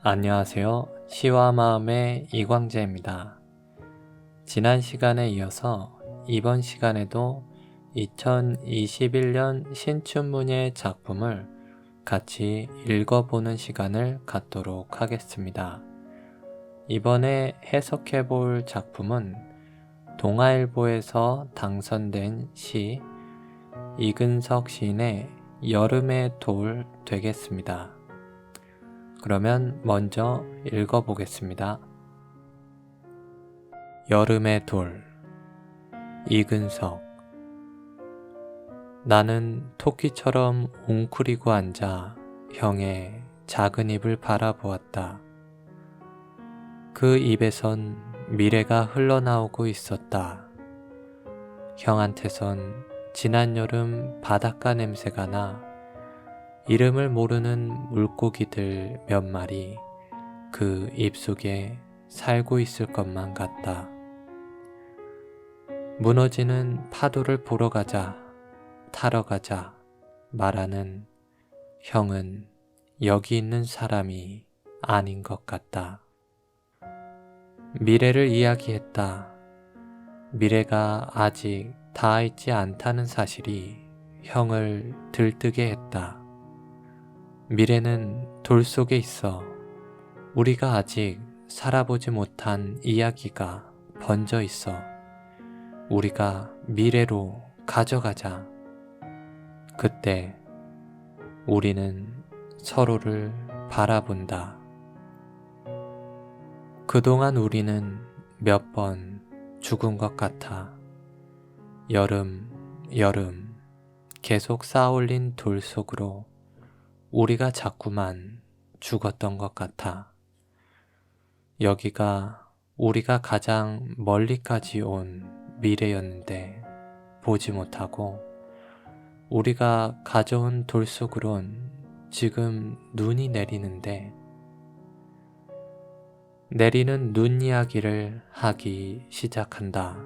안녕하세요. 시와 마음의 이광재입니다. 지난 시간에 이어서 이번 시간에도 2021년 신춘문예 작품을 같이 읽어보는 시간을 갖도록 하겠습니다. 이번에 해석해 볼 작품은 동아일보에서 당선된 시 이근석 시인의 여름의 돌 되겠습니다. 그러면 먼저 읽어보겠습니다. 여름의 돌, 이근석. 나는 토끼처럼 웅크리고 앉아 형의 작은 입을 바라보았다. 그 입에선 미래가 흘러나오고 있었다. 형한테선 지난 여름 바닷가 냄새가 나 이름을 모르는 물고기들 몇 마리 그 입속에 살고 있을 것만 같다. 무너지는 파도를 보러 가자, 타러 가자 말하는 형은 여기 있는 사람이 아닌 것 같다. 미래를 이야기했다. 미래가 아직 닿아 있지 않다는 사실이 형을 들뜨게 했다. 미래는 돌 속에 있어. 우리가 아직 살아보지 못한 이야기가 번져 있어. 우리가 미래로 가져가자. 그때 우리는 서로를 바라본다. 그동안 우리는 몇 번 죽은 것 같아. 여름 계속 쌓아올린 돌 속으로 우리가 자꾸만 죽었던 것 같아. 여기가 우리가 가장 멀리까지 온 미래였는데 보지 못하고 우리가 가져온 돌 속으론 지금 눈이 내리는데 내리는 눈 이야기를 하기 시작한다.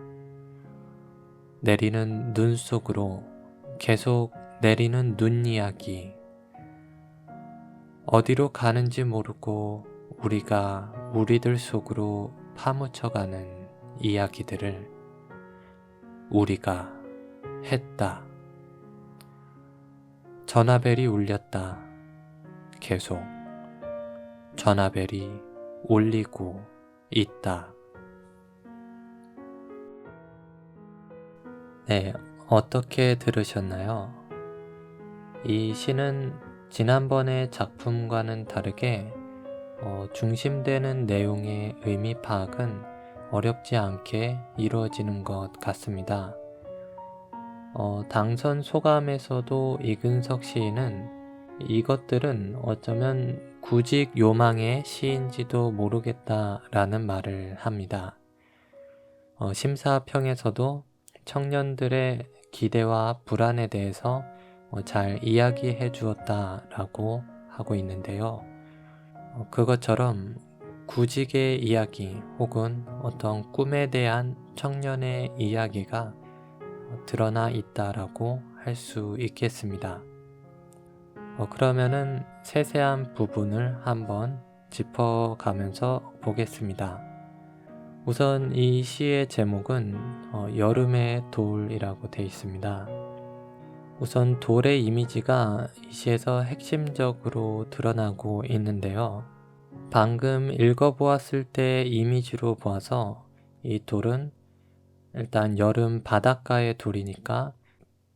내리는 눈 속으로 계속 내리는 눈 이야기. 어디로 가는지 모르고 우리가 우리들 속으로 파묻혀가는 이야기들을 우리가 했다. 전화벨이 울렸다. 계속 전화벨이 울리고 있다. 네, 어떻게 들으셨나요? 이 시는 지난번의 작품과는 다르게 중심되는 내용의 의미 파악은 어렵지 않게 이루어지는 것 같습니다. 당선 소감에서도 이근석 시인은 이것들은 어쩌면 구직 요망의 시인지도 모르겠다라는 말을 합니다. 심사평에서도 청년들의 기대와 불안에 대해서 잘 이야기해 주었다라고 하고 있는데요. 그것처럼 구직의 이야기 혹은 어떤 꿈에 대한 청년의 이야기가 드러나 있다라고 할 수 있겠습니다. 그러면은 세세한 부분을 한번 짚어가면서 보겠습니다. 우선 이 시의 제목은 여름의 돌이라고 되어 있습니다. 우선 돌의 이미지가 이 시에서 핵심적으로 드러나고 있는데요. 방금 읽어보았을 때 이미지로 보아서 이 돌은 일단 여름 바닷가의 돌이니까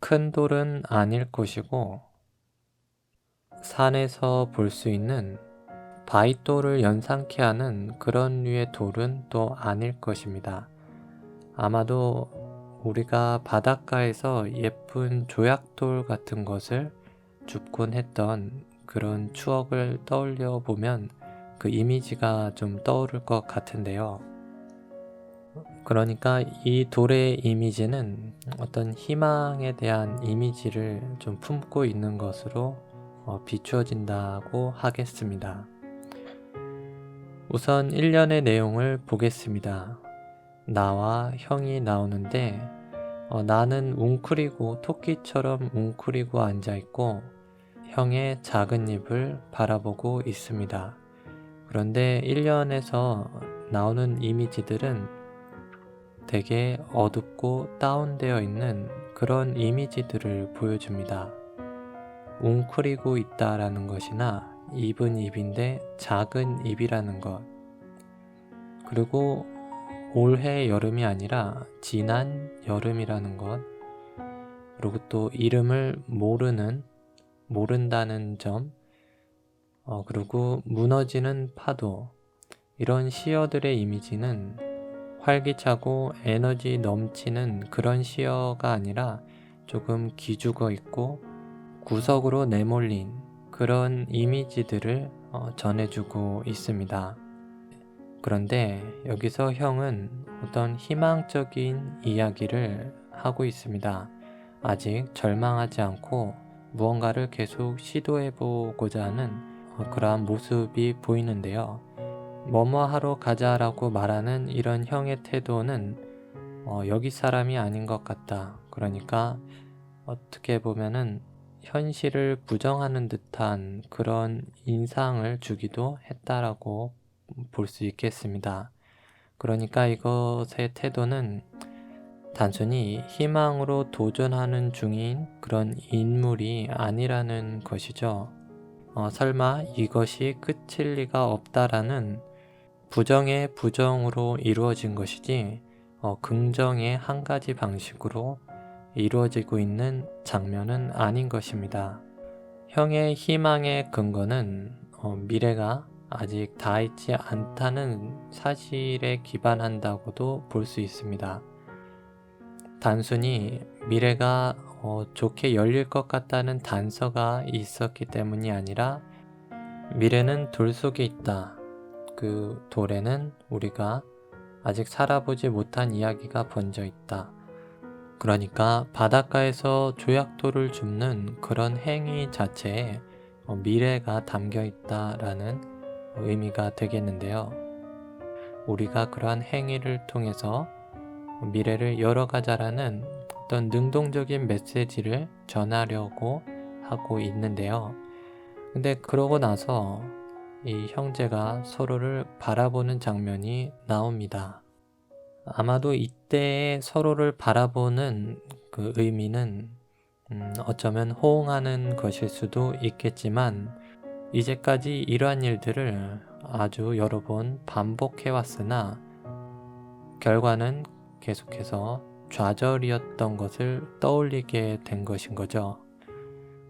큰 돌은 아닐 것이고 산에서 볼 수 있는 바위돌을 연상케 하는 그런 류의 돌은 또 아닐 것입니다. 아마도 우리가 바닷가에서 예쁜 조약돌 같은 것을 줍곤 했던 그런 추억을 떠올려 보면 그 이미지가 좀 떠오를 것 같은데요. 그러니까 이 돌의 이미지는 어떤 희망에 대한 이미지를 좀 품고 있는 것으로 비추어진다고 하겠습니다. 우선 1년의 내용을 보겠습니다. 나와 형이 나오는데 나는 웅크리고 토끼처럼 웅크리고 앉아있고 형의 작은 입을 바라보고 있습니다. 그런데 1년에서 나오는 이미지들은 되게 어둡고 다운되어 있는 그런 이미지들을 보여줍니다. 웅크리고 있다라는 것이나 입은 입인데 작은 입이라는 것, 그리고 올해 여름이 아니라 지난 여름이라는 것, 그리고 또 이름을 모른다는 점, 그리고 무너지는 파도, 이런 시어들의 이미지는 활기차고 에너지 넘치는 그런 시어가 아니라 조금 기죽어 있고 구석으로 내몰린 그런 이미지들을 전해주고 있습니다. 그런데 여기서 형은 어떤 희망적인 이야기를 하고 있습니다. 아직 절망하지 않고 무언가를 계속 시도해보고자 하는 그러한 모습이 보이는데요. 뭐뭐 하러 가자라고 말하는 이런 형의 태도는 여기 사람이 아닌 것 같다. 그러니까 어떻게 보면은 현실을 부정하는 듯한 그런 인상을 주기도 했다라고 볼 수 있겠습니다. 그러니까 이것의 태도는 단순히 희망으로 도전하는 중인 그런 인물이 아니라는 것이죠. 설마 이것이 끝일 리가 없다라는 부정의 부정으로 이루어진 것이지 긍정의 한 가지 방식으로 이루어지고 있는 장면은 아닌 것입니다. 형의 희망의 근거는 미래가 아직 다 있지 않다는 사실에 기반한다고도 볼 수 있습니다. 단순히 미래가 좋게 열릴 것 같다는 단서가 있었기 때문이 아니라 미래는 돌 속에 있다. 그 돌에는 우리가 아직 살아보지 못한 이야기가 번져 있다. 그러니까 바닷가에서 조약돌을 줍는 그런 행위 자체에 미래가 담겨 있다라는 의미가 되겠는데요. 우리가 그러한 행위를 통해서 미래를 열어가자라는 어떤 능동적인 메시지를 전하려고 하고 있는데요. 근데 그러고 나서 이 형제가 서로를 바라보는 장면이 나옵니다. 아마도 이때의 서로를 바라보는 그 의미는 어쩌면 호응하는 것일 수도 있겠지만 이제까지 이러한 일들을 아주 여러 번 반복해왔으나 결과는 계속해서 좌절이었던 것을 떠올리게 된 것인 거죠.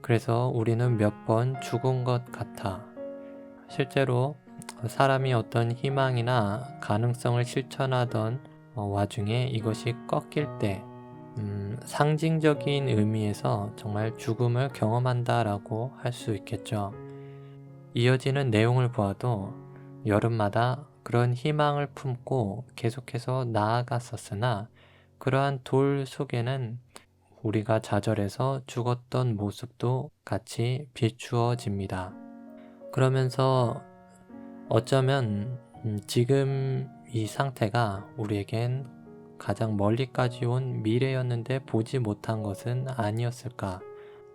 그래서 우리는 몇 번 죽은 것 같아. 실제로 사람이 어떤 희망이나 가능성을 실천하던 와중에 이것이 꺾일 때 상징적인 의미에서 정말 죽음을 경험한다라고 할 수 있겠죠. 이어지는 내용을 보아도 여름마다 그런 희망을 품고 계속해서 나아갔었으나 그러한 돌 속에는 우리가 좌절해서 죽었던 모습도 같이 비추어집니다. 그러면서 어쩌면 지금 이 상태가 우리에겐 가장 멀리까지 온 미래였는데 보지 못한 것은 아니었을까.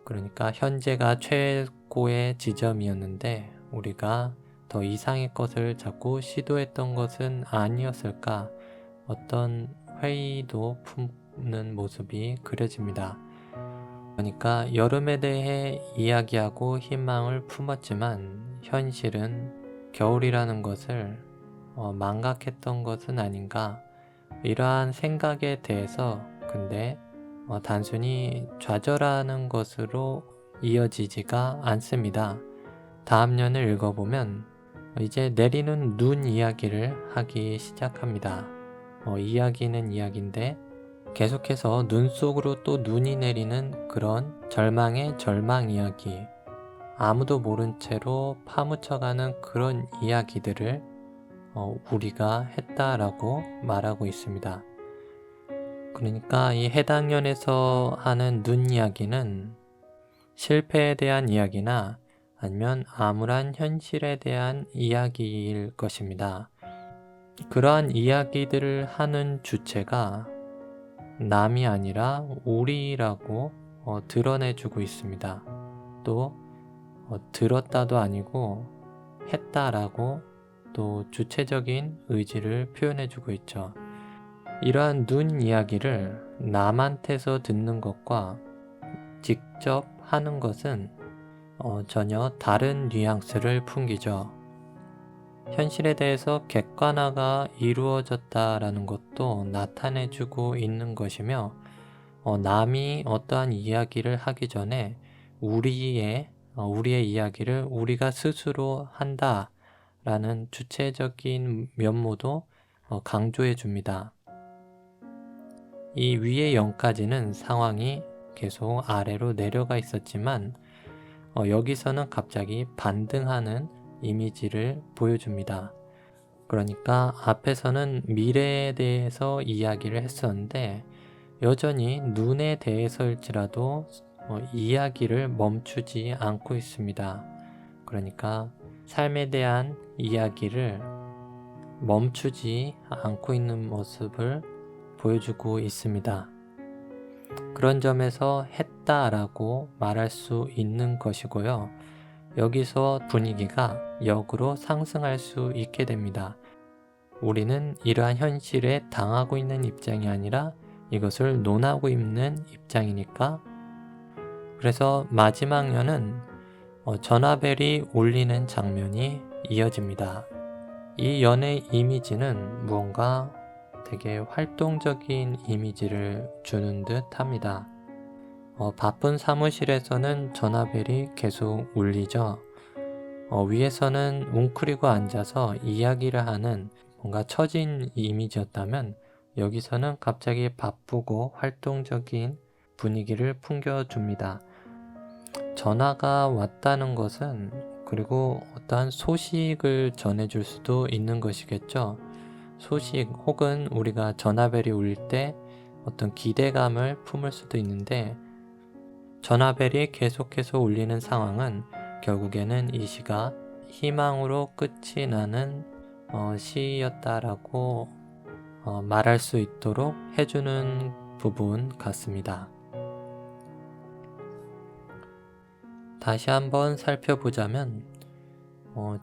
그러니까 현재가 최고의 지점이었는데 우리가 더 이상의 것을 자꾸 시도했던 것은 아니었을까. 어떤 회의도 품는 모습이 그려집니다. 그러니까 여름에 대해 이야기하고 희망을 품었지만 현실은 겨울이라는 것을 망각했던 것은 아닌가. 이러한 생각에 대해서 근데 단순히 좌절하는 것으로 이어지지가 않습니다. 다음 년을 읽어보면 이제 내리는 눈 이야기를 하기 시작합니다. 이야기는 이야기인데 계속해서 눈 속으로 또 눈이 내리는 그런 절망의 절망 이야기, 아무도 모른 채로 파묻혀가는 그런 이야기들을 우리가 했다라고 말하고 있습니다. 그러니까 이 해당 년에서 하는 눈 이야기는 실패에 대한 이야기나 아니면 암울한 현실에 대한 이야기일 것입니다. 그러한 이야기들을 하는 주체가 남이 아니라 우리라고 드러내주고 있습니다. 또 들었다도 아니고 했다라고 또 주체적인 의지를 표현해주고 있죠. 이러한 눈 이야기를 남한테서 듣는 것과 직접 하는 것은 전혀 다른 뉘앙스를 풍기죠. 현실에 대해서 객관화가 이루어졌다라는 것도 나타내주고 있는 것이며, 남이 어떠한 이야기를 하기 전에 우리의 이야기를 우리가 스스로 한다라는 주체적인 면모도 강조해 줍니다. 이 위의 0까지는 상황이 계속 아래로 내려가 있었지만 여기서는 갑자기 반등하는 이미지를 보여줍니다. 그러니까 앞에서는 미래에 대해서 이야기를 했었는데 여전히 눈에 대해서일지라도 이야기를 멈추지 않고 있습니다. 그러니까 삶에 대한 이야기를 멈추지 않고 있는 모습을 보여주고 있습니다. 그런 점에서 했다라고 말할 수 있는 것이고요. 여기서 분위기가 역으로 상승할 수 있게 됩니다. 우리는 이러한 현실에 당하고 있는 입장이 아니라 이것을 논하고 있는 입장이니까. 그래서 마지막 연은 전화벨이 울리는 장면이 이어집니다. 이 연의 이미지는 무언가 되게 활동적인 이미지를 주는 듯 합니다. 바쁜 사무실에서는 전화벨이 계속 울리죠. 위에서는 웅크리고 앉아서 이야기를 하는 뭔가 처진 이미지였다면 여기서는 갑자기 바쁘고 활동적인 분위기를 풍겨줍니다. 전화가 왔다는 것은 그리고 어떠한 소식을 전해줄 수도 있는 것이겠죠. 소식 혹은 우리가 전화벨이 울릴 때 어떤 기대감을 품을 수도 있는데 전화벨이 계속해서 울리는 상황은 결국에는 이 시가 희망으로 끝이 나는 시였다라고 말할 수 있도록 해주는 부분 같습니다. 다시 한번 살펴보자면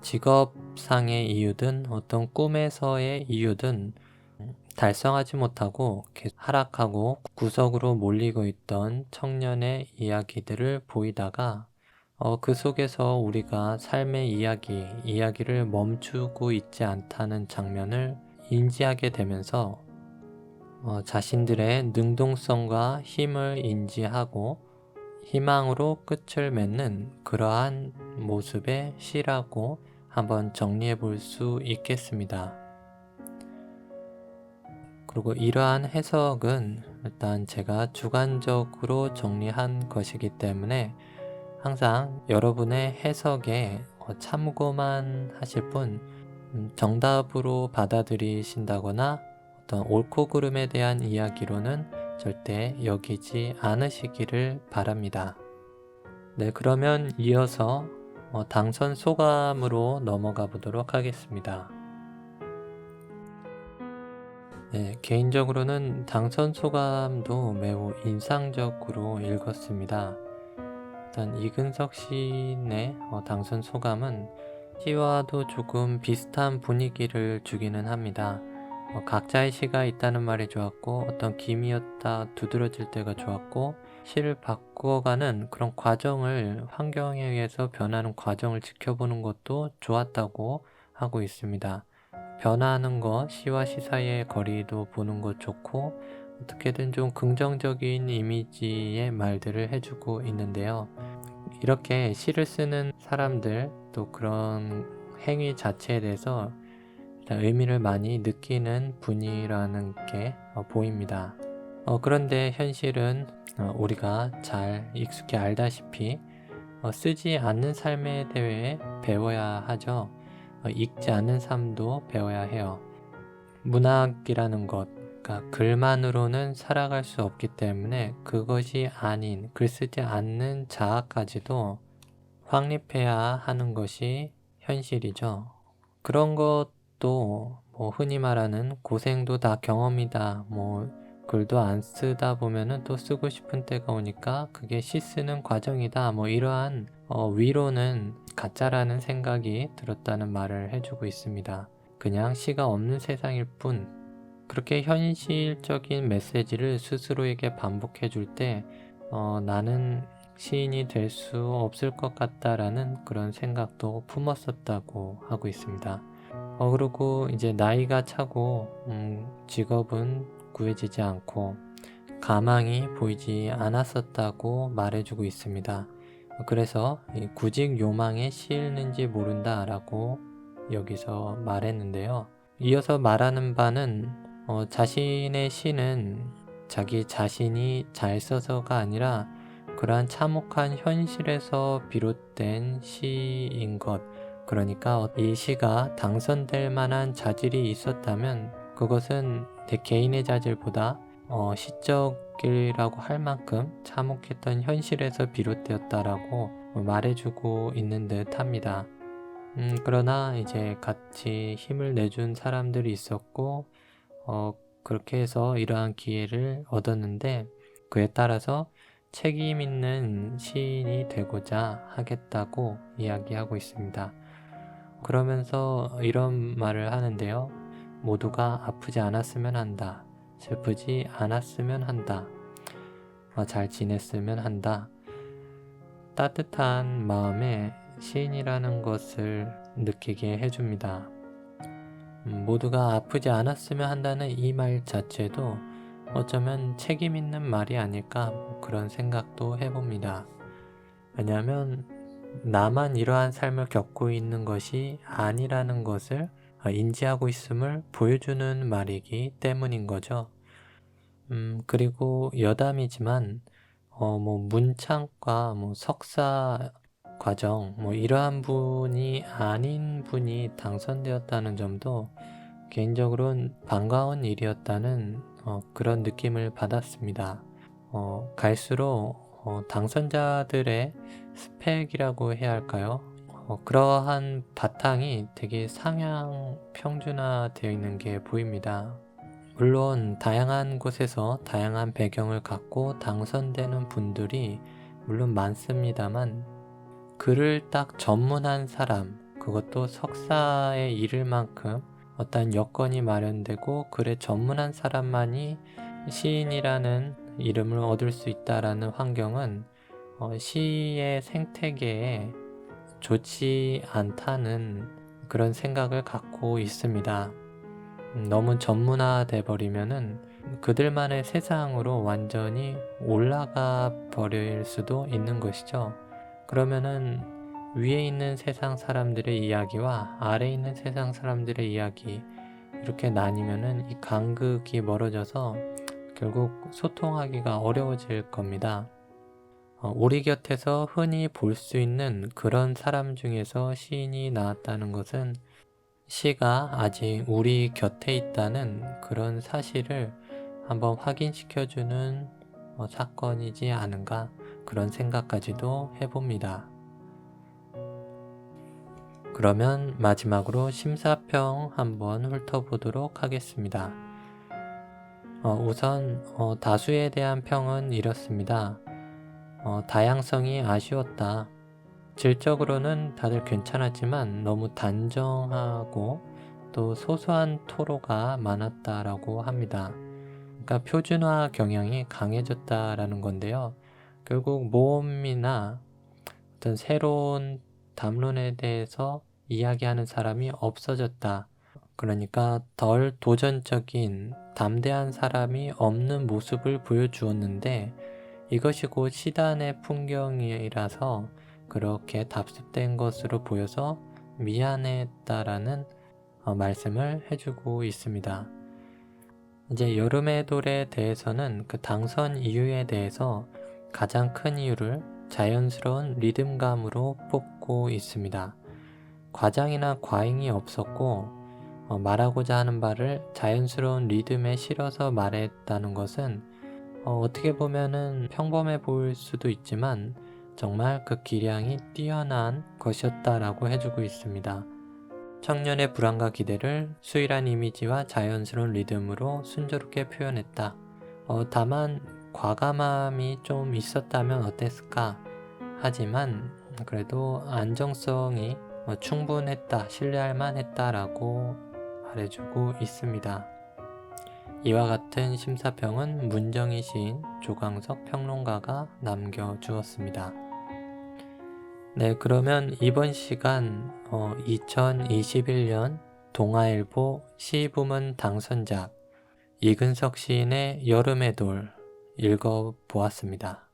직업상의 이유든 어떤 꿈에서의 이유든 달성하지 못하고 계속 하락하고 구석으로 몰리고 있던 청년의 이야기들을 보이다가 그 속에서 우리가 삶의 이야기를 멈추고 있지 않다는 장면을 인지하게 되면서 자신들의 능동성과 힘을 인지하고 희망으로 끝을 맺는 그러한 모습의 시라고 한번 정리해 볼 수 있겠습니다. 그리고 이러한 해석은 일단 제가 주관적으로 정리한 것이기 때문에 항상 여러분의 해석에 참고만 하실 뿐 정답으로 받아들이신다거나 어떤 옳고 그름에 대한 이야기로는 절대 여기지 않으시기를 바랍니다. 네, 그러면 이어서 당선 소감으로 넘어가 보도록 하겠습니다. 네, 개인적으로는 당선 소감도 매우 인상적으로 읽었습니다. 일단 이근석 시인의 당선 소감은 시와도 조금 비슷한 분위기를 주기는 합니다. 각자의 시가 있다는 말이 좋았고 어떤 김이었다 두드러질 때가 좋았고 시를 바꾸어가는 그런 과정을 환경에 의해서 변하는 과정을 지켜보는 것도 좋았다고 하고 있습니다. 변화하는 것, 시와 시 사이의 거리도 보는 것 좋고 어떻게든 좀 긍정적인 이미지의 말들을 해주고 있는데요. 이렇게 시를 쓰는 사람들 또 그런 행위 자체에 대해서 일단 의미를 많이 느끼는 분이라는 게 보입니다. 그런데 현실은 우리가 잘 익숙히 알다시피 쓰지 않는 삶에 대해 배워야 하죠. 읽지 않는 삶도 배워야 해요. 문학이라는 것, 그러니까 글만으로는 살아갈 수 없기 때문에 그것이 아닌 글 쓰지 않는 자아까지도 확립해야 하는 것이 현실이죠. 그런 것도 흔히 말하는 고생도 다 경험이다, 글도 안 쓰다 보면은 또 쓰고 싶은 때가 오니까 그게 시 쓰는 과정이다. 뭐 이러한 위로는 가짜라는 생각이 들었다는 말을 해주고 있습니다. 그냥 시가 없는 세상일 뿐. 그렇게 현실적인 메시지를 스스로에게 반복해 줄 때 나는 시인이 될 수 없을 것 같다라는 그런 생각도 품었었다고 하고 있습니다. 그리고 이제 나이가 차고 직업은 구해지지 않고 가망이 보이지 않았었다고 말해주고 있습니다. 그래서 구직 요망에 시일는지 모른다 라고 여기서 말했는데요. 이어서 말하는 바는 자신의 시는 자기 자신이 잘 써서가 아니라 그러한 참혹한 현실에서 비롯된 시인 것. 그러니까 이 시가 당선될 만한 자질이 있었다면 그것은 내 개인의 자질보다 시적이라고 할 만큼 참혹했던 현실에서 비롯되었다라고 말해주고 있는 듯 합니다. 그러나 이제 같이 힘을 내준 사람들이 있었고 그렇게 해서 이러한 기회를 얻었는데 그에 따라서 책임 있는 시인이 되고자 하겠다고 이야기하고 있습니다. 그러면서 이런 말을 하는데요. 모두가 아프지 않았으면 한다. 슬프지 않았으면 한다. 잘 지냈으면 한다. 따뜻한 마음에 시인이라는 것을 느끼게 해줍니다. 모두가 아프지 않았으면 한다는 이 말 자체도 어쩌면 책임 있는 말이 아닐까 그런 생각도 해봅니다. 왜냐하면 나만 이러한 삶을 겪고 있는 것이 아니라는 것을 인지하고 있음을 보여주는 말이기 때문인 거죠. 그리고 여담이지만 문창과 석사 과정 이러한 분이 아닌 분이 당선되었다는 점도 개인적으로는 반가운 일이었다는 그런 느낌을 받았습니다. 갈수록 당선자들의 스펙이라고 해야 할까요? 그러한 바탕이 되게 상향 평준화되어 있는 게 보입니다. 물론 다양한 곳에서 다양한 배경을 갖고 당선되는 분들이 물론 많습니다만 글을 딱 전문한 사람, 그것도 석사에 이를 만큼 어떤 여건이 마련되고 글에 전문한 사람만이 시인이라는 이름을 얻을 수 있다라는 환경은 시의 생태계에 좋지 않다는 그런 생각을 갖고 있습니다. 너무 전문화돼 버리면은 그들만의 세상으로 완전히 올라가 버릴 수도 있는 것이죠. 그러면은 위에 있는 세상 사람들의 이야기와 아래에 있는 세상 사람들의 이야기 이렇게 나뉘면은 이 간극이 멀어져서 결국 소통하기가 어려워질 겁니다. 우리 곁에서 흔히 볼 수 있는 그런 사람 중에서 시인이 나왔다는 것은 시가 아직 우리 곁에 있다는 그런 사실을 한번 확인시켜주는 사건이지 않은가 그런 생각까지도 해봅니다. 그러면 마지막으로 심사평 한번 훑어보도록 하겠습니다. 우선 다수에 대한 평은 이렇습니다. 다양성이 아쉬웠다. 질적으로는 다들 괜찮았지만 너무 단정하고 또 소소한 토로가 많았다라고 합니다. 그러니까 표준화 경향이 강해졌다라는 건데요. 결국 모험이나 어떤 새로운 담론에 대해서 이야기하는 사람이 없어졌다. 그러니까 덜 도전적인 담대한 사람이 없는 모습을 보여주었는데 이것이 곧 시단의 풍경이라서 그렇게 답습된 것으로 보여서 미안했다라는 말씀을 해주고 있습니다. 이제 여름의 돌에 대해서는 그 당선 이유에 대해서 가장 큰 이유를 자연스러운 리듬감으로 뽑고 있습니다. 과장이나 과잉이 없었고 말하고자 하는 바를 자연스러운 리듬에 실어서 말했다는 것은 어떻게 보면은 평범해 보일 수도 있지만 정말 그 기량이 뛰어난 것이었다라고 해주고 있습니다. 청년의 불안과 기대를 수일한 이미지와 자연스러운 리듬으로 순조롭게 표현했다. 다만 과감함이 좀 있었다면 어땠을까? 하지만 그래도 안정성이 충분했다, 신뢰할 만했다라고 말해주고 있습니다. 이와 같은 심사평은 문정희 시인, 조광석 평론가가 남겨주었습니다. 네, 그러면 이번 시간 2021년 동아일보 시부문 당선작 이근석 시인의 여름의 돌 읽어보았습니다.